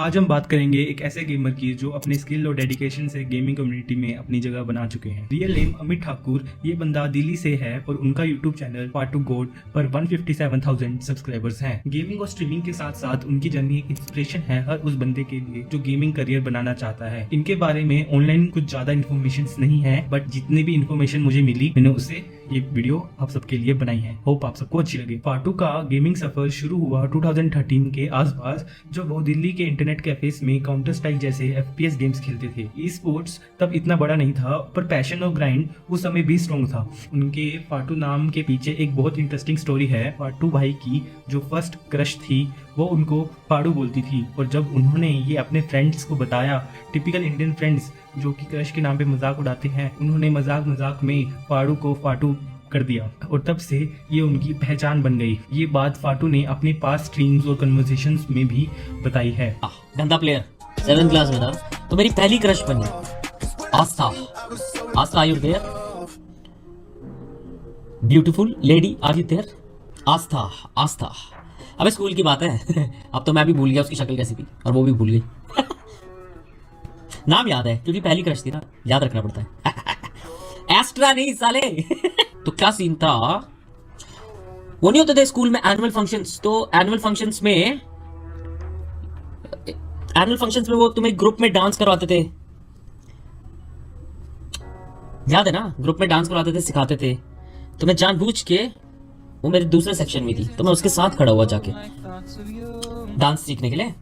आज हम बात करेंगे एक ऐसे गेमर की जो अपने स्किल और डेडिकेशन से गेमिंग कम्युनिटी में अपनी जगह बना चुके हैं। Real name Amit Thakur. ये बंदा दिल्ली से है और उनका यूट्यूब चैनल फाटू गोड पर 157,000 सब्सक्राइबर्स हैं। गेमिंग और स्ट्रीमिंग के साथ साथ उनकी जर्नी एक इंस्पिरेशन है हर उस बंदे के लिए जो गेमिंग करियर बनाना चाहता है। इनके बारे में ऑनलाइन कुछ ज्यादा इन्फॉर्मेशन नहीं है, बट जितनी भी इन्फॉर्मेशन मुझे मिली मैंने उसे ये वीडियो आप सबके लिए बनाई है। होप आप सबको अच्छी लगे। फाटू का गेमिंग सफर शुरू हुआ 2013 के आसपास, जब वो दिल्ली के इंटरनेट कैफेस में काउंटर स्ट्राइक जैसे FPS गेम्स खेलते थे। ई स्पोर्ट्स तब इतना बड़ा नहीं था, पर पैशन और ग्राइंड उस समय भी स्ट्रॉन्ग था। उनके फाटू नाम के पीछे एक बहुत इंटरेस्टिंग स्टोरी है। फाटू भाई की जो फर्स्ट क्रश थी वो उनको फाड़ू बोलती थी, और जब उन्होंने ये अपने फ्रेंड्स को बताया, टिपिकल इंडियन फ्रेंड्स जो कि क्रश के नाम पे मजाक उड़ाते हैं, उन्होंने मजाक मजाक में फाड़ू को फाटू कर दिया और तब से ये उनकी पहचान बन गई। ये बात फाटू ने अपने पास स्ट्रीम्स और कन्वर्सेशंस में भी बताई है। गंदा प्लेयर 7th क्लास में था तो मेरी पहली क्रश बनी Aastha. Aastha, are you there? Beautiful lady, are you there? Aastha, Aastha. अबे स्कूल की बात है। अब तो मैं भी भूल गया उसकी शक्ल कैसी थी और वो भी भूल गई। नाम याद है क्योंकि पहली क्रश थी ना, याद रखना पड़ता है। एस्ट्रा नहीं साले। तो क्या सीन था, वो नहीं होते थे स्कूल में एनुअल फंक्शंस, तो एनुअल फंक्शंस में वो तुम्हें ग्रुप में डांस करवाते थे, याद है ना? ग्रुप में डांस करवाते थे, सिखाते थे। तो मैं जानबूझ के, वो मेरे दूसरे सेक्शन में थी तो मैं उसके साथ खड़ा हुआ जाके डांस सीखने के लिए।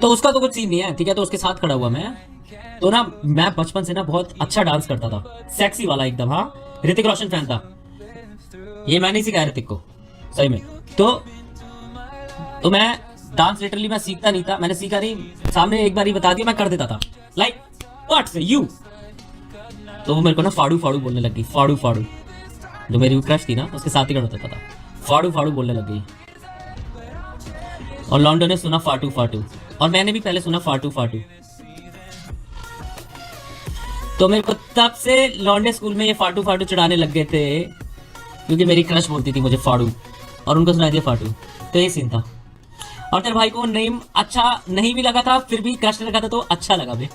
तो उसका तो कुछ सीन नहीं है, ठीक है। तो उसके साथ खड़ा हुआ मैं, तो ना मैं बचपन से ना बहुत अच्छा डांस करता था, सेक्सी वाला एकदम। हाँ, ऋतिक रोशन फैन था। ये मैं नहीं सिखाया ऋतिक को, सही में। तो मैं डांस लिटरली मैं सीखता नहीं था, मैंने सीखा नहीं, सामने एक बार ही बता दिया, मैं कर देता था लाइक व्हाट्स यू। तो वो मेरे को ना फाड़ू फाड़ू बोलने लग गई। फाड़ू फाड़ू, जो मेरी क्रश थी ना उसके साथ ही करता था, फाड़ू फाड़ू बोलने लग गई। और लॉन्डो ने सुना फाटू फाटू, और मैंने भी पहले सुना फाटू फाटू। तो मेरे को तब से लॉन्डे स्कूल में ये फाटू फाटू चढ़ाने लग गए थे, क्योंकि मेरी क्रश बोलती थी मुझे फाड़ू और उनको सुनाई दिया फाटू। तो ये सीन था। और तेरे भाई को नेम अच्छा नहीं भी लगा था, फिर भी क्रश लगा था तो अच्छा लगा बे।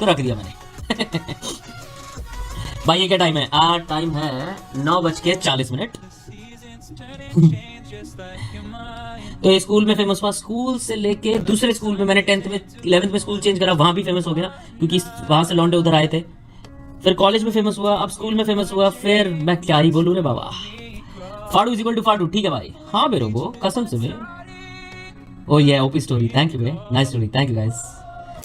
तो रख दिया मैंने। भाई ये क्या टाइम है? टाइम है 9:40। तो स्कूल में फेमस हुआ, स्कूल से लेके दूसरे स्कूल में मैंने 10th में 11th में स्कूल चेंज करा, वहां भी फेमस हो गया क्योंकि वहां से लौंडे उधर आए थे। फिर कॉलेज में फेमस हुआ, अब स्कूल में फेमस हुआ, फिर मैं क्या ही बोलूं रे बाबा। फाड़ू इज इक्वल टू फाड़ू, ठीक है भाई। हाँ मेरे को कसम से। ओ ये ओपी स्टोरी, थैंक यू भाई, nice story, thank you guys.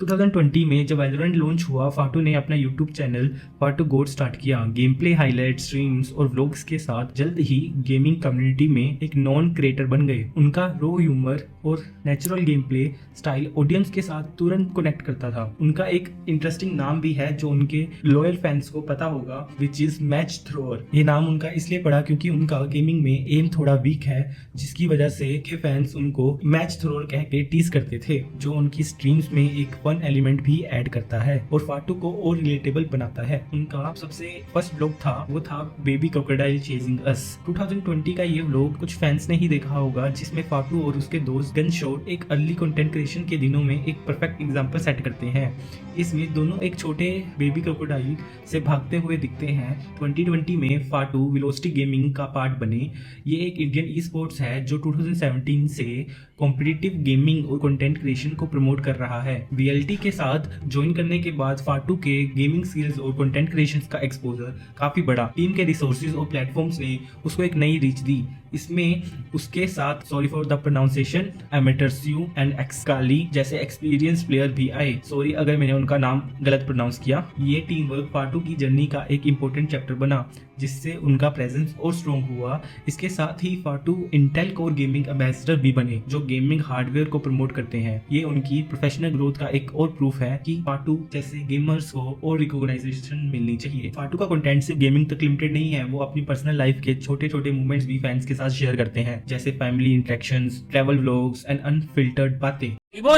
2020 में जब वैलोरेंट लॉन्च हुआ, फाटू ने अपना यूट्यूब चैनल फाटू गोड स्टार्ट किया। गेम प्ले, हाईलाइट, स्ट्रीम्स और व्लॉग्स के साथ जल्द ही गेमिंग कम्युनिटी में एक नॉन क्रिएटर बन गए। उनका रो ह्यूमर और natural game play style audience के साथ तुरंत कनेक्ट करता था। उनका एक इंटरेस्टिंग नाम भी है जो उनके लॉयल फैंस को पता होगा, विच इज मैच थ्रोअर। ये नाम उनका इसलिए पड़ा क्योंकि उनका गेमिंग में एम थोड़ा वीक है, जिसकी वजह से के फैंस उनको मैच थ्रोअर कह के टीज करते थे, जो उनकी स्ट्रीम्स में एक फन एलिमेंट भी ऐड करता है और फाटू को और रिलेटेबल बनाता है। उनका सबसे फर्स्ट व्लॉग था, वो था बेबी क्रोकोडाइल चेजिंग अस। 2020 का ये व्लॉग कुछ फैंस ने ही देखा होगा, जिसमें फाटू और उसके दोस्त गन शॉट एक अर्ली कंटेंट क्रिएशन के दिनों में एक परफेक्ट एग्जांपल सेट करते हैं। इसमें दोनों एक छोटे बेबी क्रोकोडाइल से भागते हुए दिखते हैं। 2020 में फाटू वेलोसिटी गेमिंग का पार्ट बने। ये एक इंडियन ई स्पोर्ट्स है जो 2017 से कॉम्पिटिटिव गेमिंग और कंटेंट क्रिएशन को प्रमोट कर रहा है। VLT के साथ ज्वाइन करने के बाद फाटू के गेमिंग स्किल्स और कंटेंट क्रिएशंस का एक्सपोजर काफी बढ़ा। टीम के रिसोर्सेज और प्लेटफॉर्म्स ने उसको एक नई रीच दी। इसमें उसके साथ, sorry for the pronunciation, amateurs and एक्सकाली जैसे एक्सपीरियंस प्लेयर भी आए। सॉरी अगर मैंने उनका नाम गलत प्रोनाउंस किया। ये टीम वर्क फाटू की जर्नी का एक इंपॉर्टेंट चैप्टर बना, जिससे उनका प्रेजेंस और स्ट्रॉन्ग हुआ। इसके साथ ही फाटू इंटेल कोर गेमिंग एम्बेसडर भी बने, जो गेमिंग हार्डवेयर को प्रमोट करते हैं। ये उनकी प्रोफेशनल ग्रोथ का एक और प्रूफ है कि फाटू जैसे गेमर्स को और रिकॉग्नाइजेशन मिलनी चाहिए। फाटू का कंटेंट सिर्फ गेमिंग तक लिमिटेड नहीं है, वो अपनी पर्सनल लाइफ के छोटे छोटे मूवमेंट्स भी फैंस के साथ शेयर करते हैं, जैसे family interactions, travel vlogs and unfiltered बातें।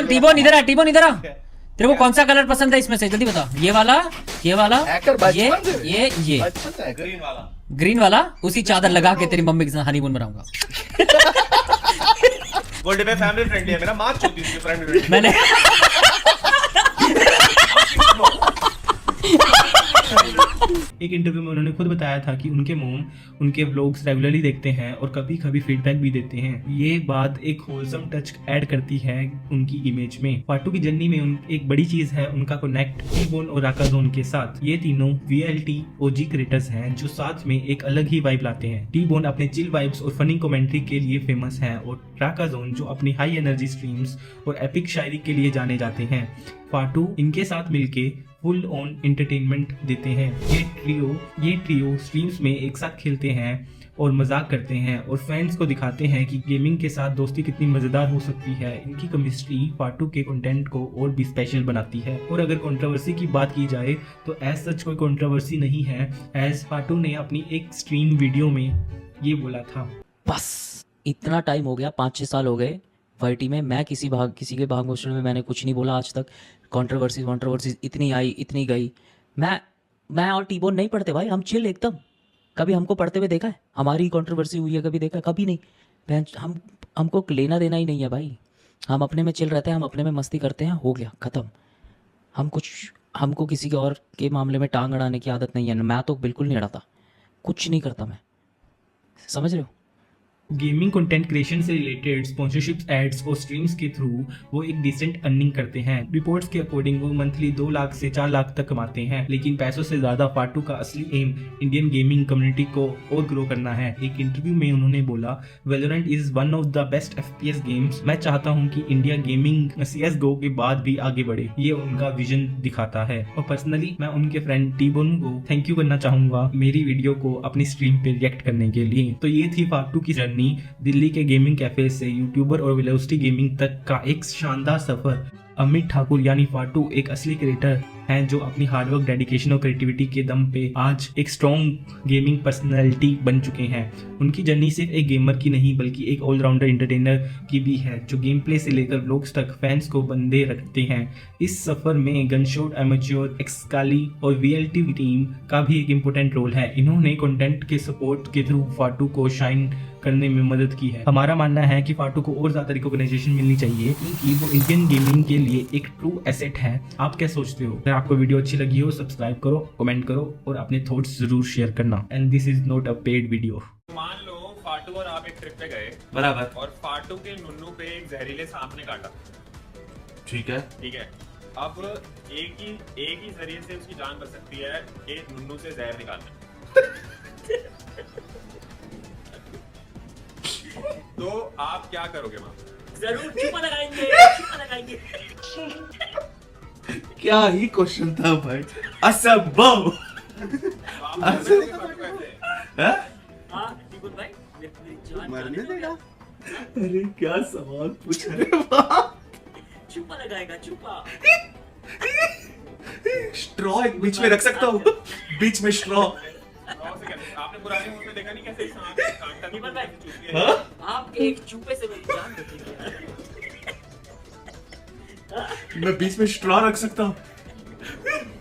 टीबोन इधर आ, टीबोन इधर आ। तेरे को कौन सा कलर पसंद है इसमें से जल्दी बता। ये वाला, ये वाला, हैकर बचपन से। ये बचपन से हैकर। ग्रीन वाला। उसी चादर लगा के तेरी मम्मी के साथ हनीमून मनाऊंगा। गोल्डे पे फैमिली फ्रेंडली है मेरा, मां चोती है फ्रेंड। मैंने एक इंटरव्यू में उन्होंने खुद बताया था कि उनके मोम उनके व्लॉग्स रेगुलरली देखते हैं और कभी कभी फीडबैक भी देते हैं। ये बात एक होलसम टच ऐड करती है उनकी इमेज में। फाटू की जर्नी में एक बड़ी चीज है उनका कनेक्ट टी-बोन और राकाजोन के साथ। ये तीनों VLT OG क्रिएटर्स हैं जो साथ में एक अलग ही वाइब लाते हैं। टी-बोन अपने चिल वाइब्स और फनी कमेंट्री के लिए फेमस है और राकाजोन जो अपनी हाई एनर्जी स्ट्रीम्स और एपिक शायरी के लिए जाने जाते हैं। फाटू इनके साथ मिलके फुल ऑन एंटरटेनमेंट देते हैं। ये ट्रियो स्ट्रीम्स में एक साथ खेलते हैं और मजाक करते हैं और फैंस को दिखाते हैं कि गेमिंग के साथ दोस्ती कितनी मजेदार हो सकती है। इनकी केमिस्ट्री फाटू के कंटेंट को और भी स्पेशल बनाती है। और अगर कंट्रोवर्सी की बात की जाए तो एज सच कोई कंट्रोवर्सी नहीं है, एज फाटू ने अपनी एक स्ट्रीम वीडियो में ये बोला था। बस इतना टाइम हो गया, 5-6 साल हो गए वाईटी में, मैं किसी के भाग मोशन में मैंने कुछ नहीं बोला आज तक। कंट्रोवर्सीज इतनी आई इतनी गई। मैं और टी-बोन नहीं पढ़ते भाई, हम चिल एकदम। कभी हमको पढ़ते हुए देखा है? हमारी कंट्रोवर्सी हुई है कभी देखा? कभी नहीं। हमको लेना देना ही नहीं है भाई। हम अपने में चिल रहते हैं, हम अपने में मस्ती करते हैं, हो गया खत्म। हमको किसी के और के मामले में टांग अड़ाने की आदत नहीं है। मैं तो बिल्कुल नहीं अड़ाता, कुछ नहीं करता मैं, समझ रहे हो। गेमिंग कंटेंट क्रिएशन से रिलेटेड स्पॉन्सरशिप्स, एड्स और स्ट्रीम्स के थ्रू वो एक डिसेंट अर्निंग करते हैं। रिपोर्ट्स के अकॉर्डिंग वो मंथली 2 लाख से 4 लाख तक कमाते हैं। लेकिन पैसों से ज्यादा फाटू का असली एम इंडियन गेमिंग कम्युनिटी को और ग्रो करना है। एक इंटरव्यू में उन्होंने बोला, Valorant is one of the best FPS games. मैं चाहता हूँ कि इंडिया गेमिंग CSGO के बाद भी आगे बढ़े। ये उनका विजन दिखाता है। और पर्सनली मैं उनके फ्रेंड टी-बोन को थैंक यू करना चाहूंगा मेरी वीडियो को अपनी स्ट्रीम पे रिएक्ट करने के लिए। तो ये थी फाटू की जर्नी, दिल्ली के गेमिंग कैफे से यूट्यूबर और वेलोसिटी गेमिंग तक का एक शानदार सफर। अमित ठाकुर यानी फाटू एक असली क्रिएटर हैं जो अपनी हार्डवर्क, डेडिकेशन और क्रिएटिविटी के दम पे आज एक स्ट्रॉन्ग गेमिंग पर्सनैलिटी बन चुके हैं। उनकी जर्नी सिर्फ एक गेमर की नहीं बल्कि एक ऑलराउंडर एंटरटेनर की भी है जो गेम प्ले से लेकर व्लॉग्स तक फैंस को बंधे रखते हैं। इस सफर में गनशॉट, एमेच्योर, एक्सकाली और VLT टीम का भी एक इम्पोर्टेंट रोल है। इन्होंने कंटेंट के सपोर्ट के थ्रू फाटू को शाइन करने में मदद की है। हमारा मानना है कि फाटू को और ज्यादा रिकॉग्नाइजेशन मिलनी चाहिए क्योंकि वो इंडियन गेमिंग के लिए एक ट्रू एसेट है। आप क्या सोचते हो? अगर आपको वीडियो अच्छी लगी हो सब्सक्राइब करो, कमेंट करो और अपने थॉट्स जरूर शेयर करना। And this is not a paid video. मान लो फाटू और आप एक ट्रिप पे गए बराबर। और फाटू के नुन्नू पे एक जहरीले सांप ने काटा। ठीक है। ठीक है, अब एक ही जरिए से उसकी जान बच सकती है कि नुन्नू से जहर निकालना। तो आप क्या करोगे वहां? जरूर चुपा लगाएंगे। क्या ही क्वेश्चन था भाई, असंभव। आप मरने देंगे फाटू को ऐसे? हैं? हाँ टी-बोन भाई, मेरी जान मरने देगा? अरे क्या सवाल पूछ रहे हो? चुपा लगाएगा, चुपा। स्ट्रॉ बीच में रख सकता हूँ, बीच में स्ट्रॉ। और से क्या? आपने पुराने मूवी में देखा नहीं कैसे सांप काटता टी-बोन भाई, चूसती है? आपके एक चुपे से मेरी जान बचेगी। मैं बीच में स्ट्रॉ रख सकता हूँ।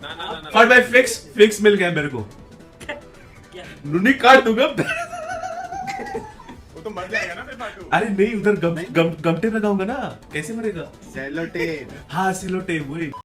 ना। और भाई फिक्स मिल गया मेरे को। नुनी काट दूंगा। वो तो मर जाएगा ना फिर फाटू। अरे नहीं, उधर गमटे लगाऊंगा ना, कैसे मरेगा? Sellotape. हाँ, सेलो टेप वही।